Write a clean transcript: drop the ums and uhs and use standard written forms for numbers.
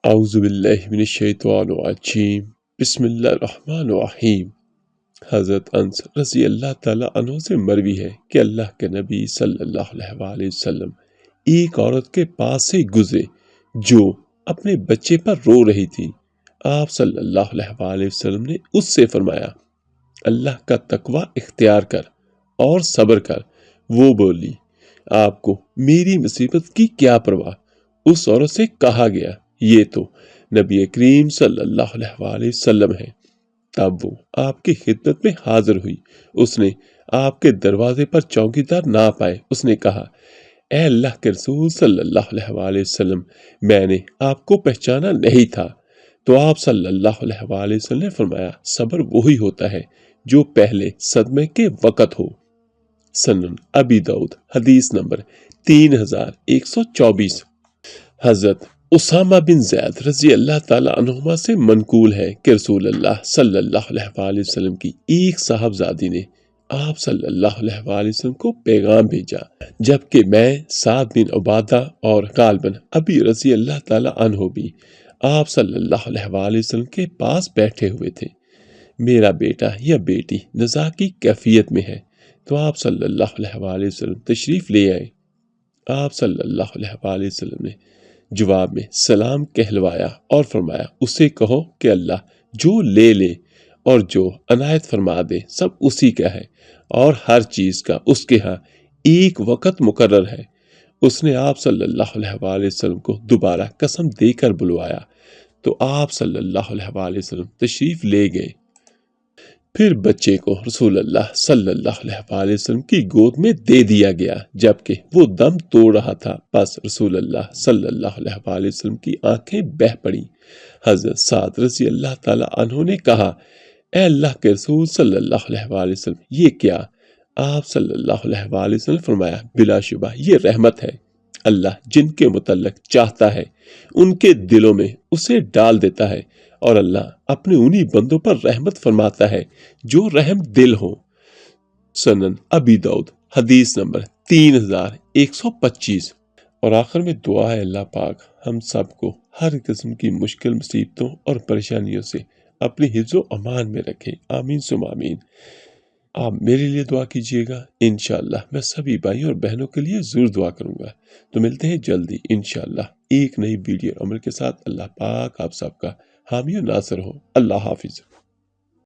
اعوذ باللہ من الشیطان الرجیم بسم اللہ الرحمن الرحیم۔ حضرت انس رضی اللہ تعالیٰ عنہ سے مروی ہے کہ اللہ کے نبی صلی اللہ علیہ وآلہ وسلم ایک عورت کے پاس سے گزرے جو اپنے بچے پر رو رہی تھی۔ آپ صلی اللہ علیہ وآلہ وسلم نے اس سے فرمایا، اللہ کا تقوی اختیار کر اور صبر کر۔ وہ بولی، آپ کو میری مصیبت کی کیا پرواہ؟ اس عورت سے کہا گیا، یہ تو نبی کریم صلی اللہ علیہ وآلہ وسلم ہے۔ تب وہ آپ کی خدمت میں حاضر ہوئی۔ اس نے آپ کے دروازے پر چوکیدار نہ پائے۔ اس نے کہا، اے اللہ کے رسول صلی اللہ علیہ وآلہ وسلم، میں نے آپ کو پہچانا نہیں تھا۔ تو آپ صلی اللہ علیہ وآلہ وسلم نے فرمایا، صبر وہی ہوتا ہے جو پہلے صدمے کے وقت ہو۔ سنن ابی داؤد حدیث نمبر 3124۔ حضرت اسامہ بن زید رضی اللہ تعالیٰ عنہما سے منقول ہے کہ رسول اللہ صلی اللہ علیہ وآلہ وسلم کی ایک صاحبزادی نے آپ صلی اللہ علیہ وآلہ وسلم کو پیغام بھیجا، جبکہ میں سعد بن عبادہ اور غالباً ابی رضی اللہ تعالیٰ عنہ بھی آپ صلی اللہ علیہ وآلہ وسلم کے پاس بیٹھے ہوئے تھے۔ میرا بیٹا یا بیٹی نزاع کی کیفیت میں ہے، تو آپ صلی اللہ علیہ وآلہ وسلم تشریف لے آئے۔ آپ صلی اللہ علیہ وآلہ وسلم نے جواب میں سلام کہلوایا اور فرمایا، اسے کہو کہ اللہ جو لے لے اور جو عنایت فرما دے سب اسی کا ہے، اور ہر چیز کا اس کے ہاں ایک وقت مقرر ہے۔ اس نے آپ صلی اللہ علیہ وآلہ وسلم کو دوبارہ قسم دے کر بلوایا، تو آپ صلی اللہ علیہ وآلہ وسلم تشریف لے گئے۔ پھر بچے کو رسول اللہ صلی اللہ علیہ وآلہ وسلم کی گود میں دے دیا گیا جبکہ وہ دم توڑ رہا تھا۔ پس رسول اللہ صلی اللہ علیہ وآلہ وسلم کی آنکھیں بہہ پڑیں۔ حضرت سعد رضی اللہ تعالیٰ عنہ نے کہا، اے اللہ کے رسول صلی اللہ علیہ وآلہ وسلم، یہ کیا؟ آپ صلی اللہ علیہ وآلہ وسلم فرمایا، بلا شبہ یہ رحمت ہے۔ اللہ جن کے متعلق چاہتا ہے ان کے دلوں میں اسے ڈال دیتا ہے، اور اللہ اپنے انہی بندوں پر رحمت فرماتا ہے جو رحم دل ہو۔ سنن ابی داؤد حدیث نمبر 3125۔ اور آخر میں دعا ہے، اللہ پاک ہم سب کو ہر قسم کی مشکل مصیبتوں اور پریشانیوں سے اپنی حفظ و امان میں رکھے، آمین ثم آمین۔ آپ میرے لیے دعا کیجیے گا، انشاءاللہ میں سبھی بھائیوں اور بہنوں کے لیے ضرور دعا کروں گا۔ تو ملتے ہیں جلدی انشاءاللہ ایک نئی ویڈیو عمل کے ساتھ۔ اللہ پاک آپ سب کا حامی و ناصر ہو۔ اللہ حافظ۔